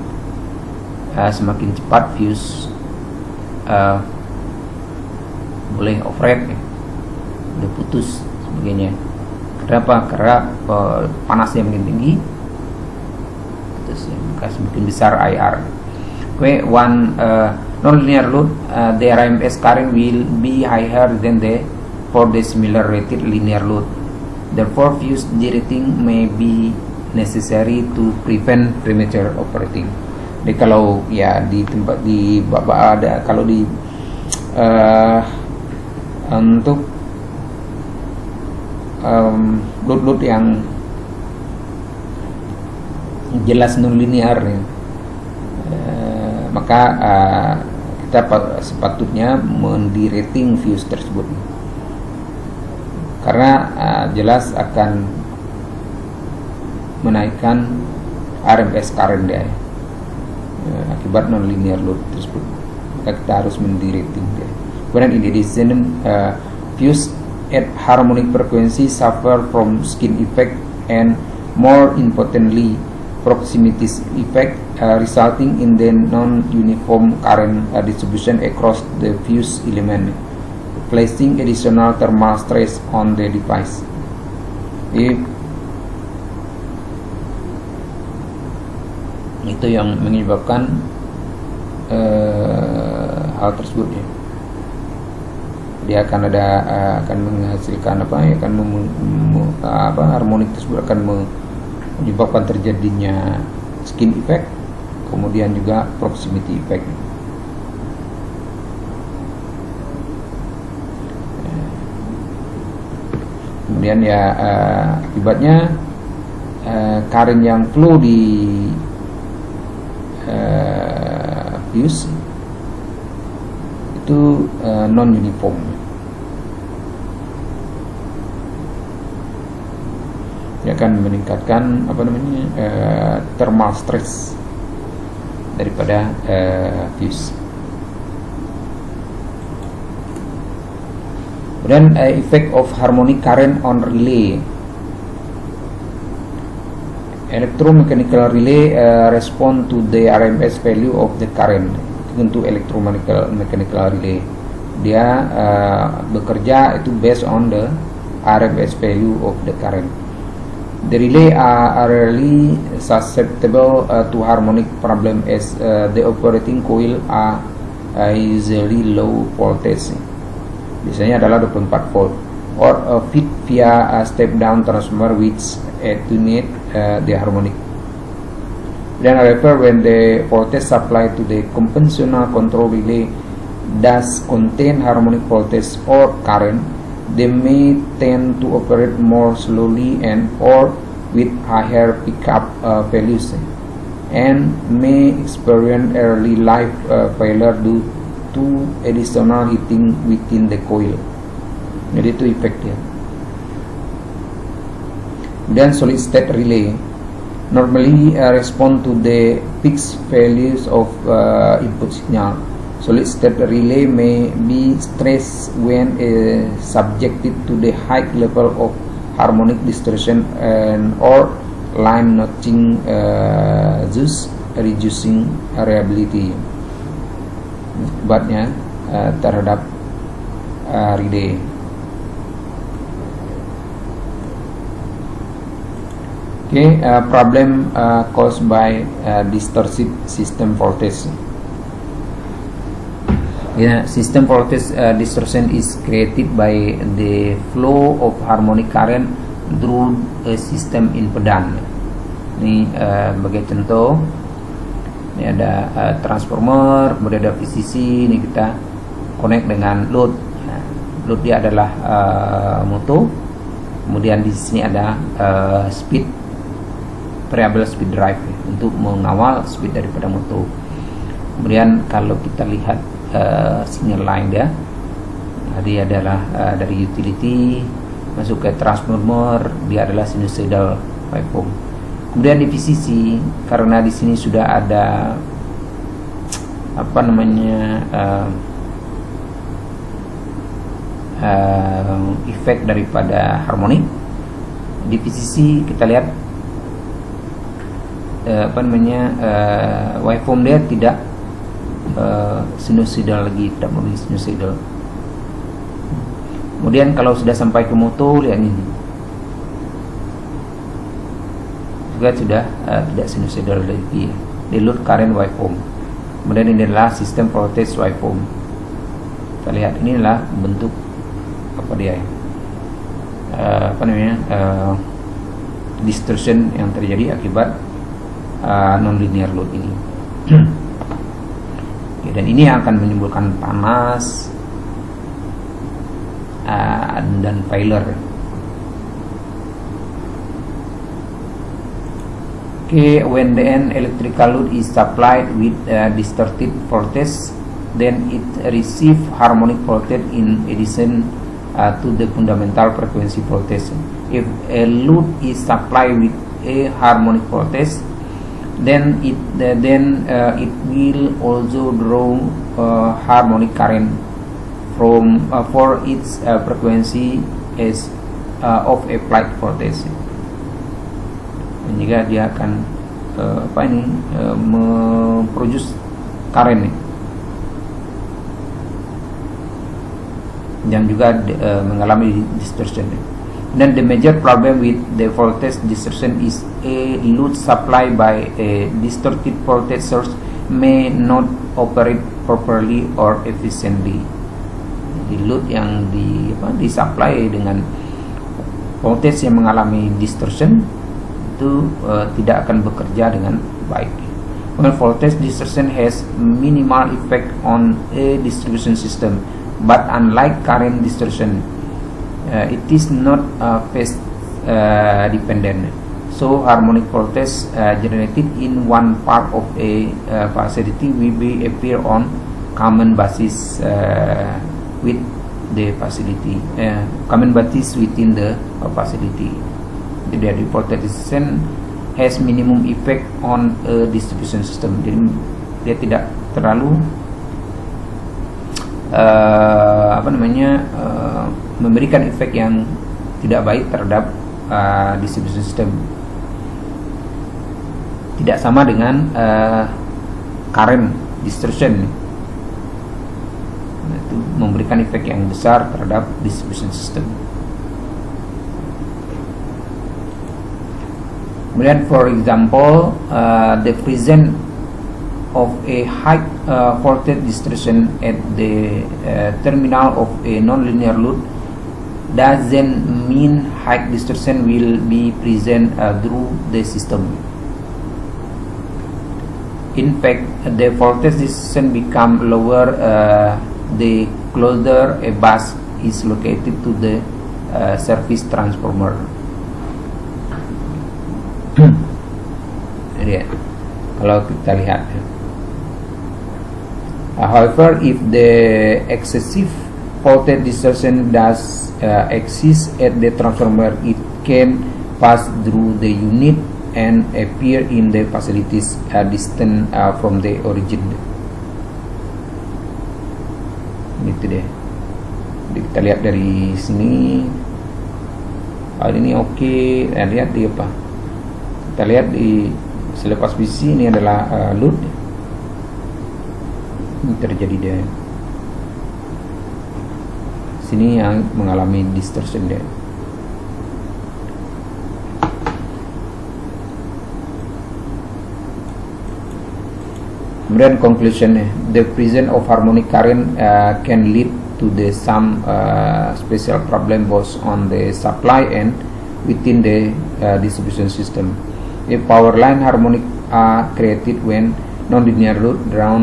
semakin cepat fuse boleh operate, udah putus sebagainya. Kenapa? Karena panasnya makin tinggi, semakin besar IR. One non-linear load, the RMS current will be higher than the for the similar rated linear load. Therefore, fuse derating may be necessary to prevent premature operating. Jadi kalau ya di tempat di ada kalau di untuk load yang jelas non-linear ya, maka kita sepatutnya menderating fuse tersebut karena jelas akan menaikkan RMS current dia akibat non-linear load tersebut, maka kita harus menderating dia. Kemudian in addition, fuse at harmonic frequency suffer from skin effect and more importantly proximity effect, resulting in the non-uniform current distribution across the fuse element, placing additional thermal stress on the device. Itu yang menyebabkan hal tersebut ya. Dia akan akan menghasilkan harmonik tersebut akan menyebabkan terjadinya skin effect, kemudian juga proximity effect. Kemudian ya akibatnya current yang flow di fuse itu non uniform. Dia akan meningkatkan thermal stress daripada fuse. Kemudian effect of harmonic current on relay. Electromechanical relay respond to the RMS value of the current. Untuk electromechanical relay, dia bekerja itu based on the RMS value of the current. The relay are rarely susceptible to harmonic problem as the operating coil are usually low voltage. Biasanya adalah 24 volt or feed via a step down transformer which attenuate the harmonic. Then however, when the voltage supply to the conventional control relay does contain harmonic voltage or current, they may tend to operate more slowly and or with higher pickup values and may experience early life failure due to additional heating within the coil. Jadi itu efeknya. Dan solid state relay normally respond to the fixed values of input signal. Solid state relay may be stressed when subjected to the high level of harmonic distortion and or line notching, thus reducing reliability. Akibatnya terhadap relay. Problem caused by distorted system voltage. System voltage distortion is created by the flow of harmonic current through a system impedance. Ini sebagai contoh, ini ada transformer, kemudian ada VCC, ini kita connect dengan load. Load dia adalah motor, kemudian di sini ada variable speed drive untuk mengawal speed daripada motor. Kemudian kalau kita lihat signal line dia adalah dari utility masuk ke transformer, dia adalah sinusoidal waveform. Kemudian di VCC, karena di sini sudah ada efek daripada harmonik, di VCC kita lihat waveform dia tidak sinusoidal lagi, tidak murni sinusoidal. Kemudian kalau sudah sampai ke motor, lihat ini juga sudah tidak sinusoidal lagi, di load current waveform. Kemudian ini adalah sistem voltage waveform. Kita lihat ini adalah bentuk distortion yang terjadi akibat non-linear load ini. Dan ini akan menimbulkan panas dan failure. When the electrical load is supplied with distorted voltage, then it receive harmonic voltage in addition to the fundamental frequency voltage. If a load is supplied with a harmonic voltage, then it will also draw harmonic current from for its frequency as of applied voltage. Dan juga dia akan memproduce current yang juga mengalami distortion. Then the major problem with the voltage distortion is a load supply by a distorted voltage source may not operate properly or efficiently. Jadi load yang disupply dengan voltage yang mengalami distortion itu tidak akan bekerja dengan baik. When voltage distortion has minimal effect on a distribution system, but unlike current distortion, it is not phase dependent. So harmonic voltage generated in one part of a facility will be appear on common basis with the facility, common basis within the facility. Jadi voltage distortion has minimum effect on a distribution system. Jadi dia tidak terlalu memberikan efek yang tidak baik terhadap distribution system. Tidak sama dengan current distortion. Itu memberikan efek yang besar terhadap distribution system. Kemudian, for example, the presence of a high voltage distortion at the terminal of a nonlinear load doesn't mean high distortion will be present through the system. In fact, the voltage distortion become lower the closer a bus is located to the service transformer. Jadi, kalau kita lihat, however, if the excessive voltage distortion does exist at the transformer, it can pass through the unit and appear in the facilities distant from the origin. Gitu deh. Jadi kita lihat dari sini. Ini oke. Lihat di apa? Kita lihat di selepas BC ini adalah load. Ini terjadi deh. Sini yang mengalami distortion deh. Kemudian conclusion, the presence of harmonic current can lead to the some special problem both on the supply and within the distribution system. A power line harmonic are created when nonlinear load draw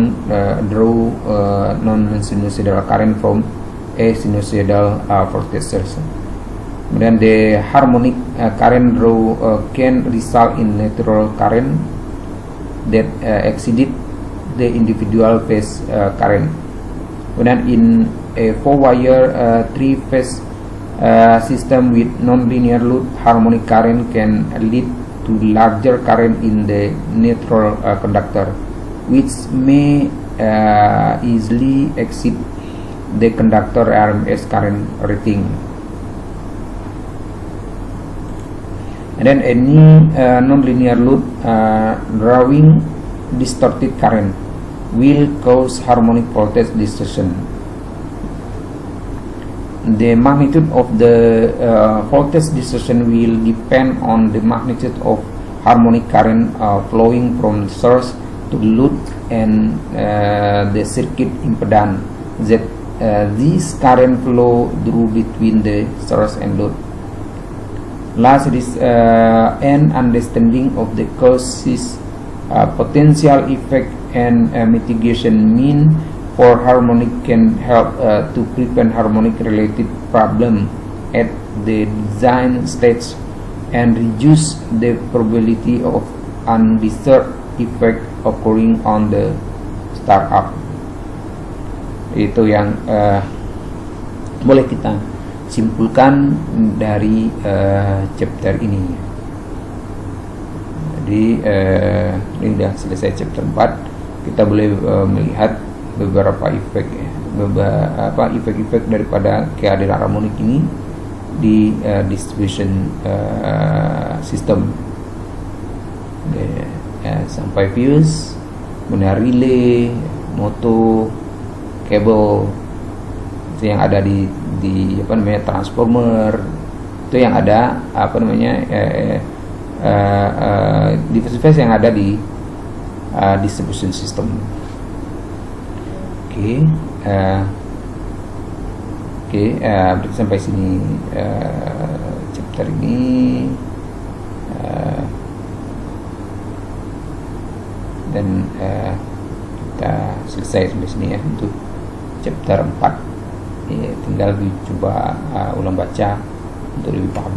non-sinusoidal current from a sinusoidal voltage source. Kemudian the harmonic current draw can result in natural current that exceeded the individual phase current. Kemudian in a 4-wire 3-phase system with nonlinear load, harmonic current can lead to larger current in the neutral conductor, which may easily exceed the conductor RMS current rating. And then any nonlinear load drawing distorted current will cause harmonic voltage distortion. The magnitude of the voltage distortion will depend on the magnitude of harmonic current flowing from the source to the load and the circuit impedance that this current flow through between the source and load. Last is an understanding of the causes, potential effect and mitigation mean for harmonic can help to prevent harmonic related problem at the design stage and reduce the probability of undesired effect occurring on the startup. Itu yang boleh kita simpulkan dari chapter ini. Jadi ini sudah selesai chapter 4. Kita boleh melihat beberapa efek, efek-efek daripada kehadiran harmonik ini di distribution system. Sampai fuse, kemudian relay, motor, kabel, itu yang ada di transformer, itu yang ada device yang ada di distribution system. Oke, berarti sampai sini chapter ini, dan kita selesai sampai sini ya untuk chapter 4. Tinggal dicoba ulang baca untuk lebih paham.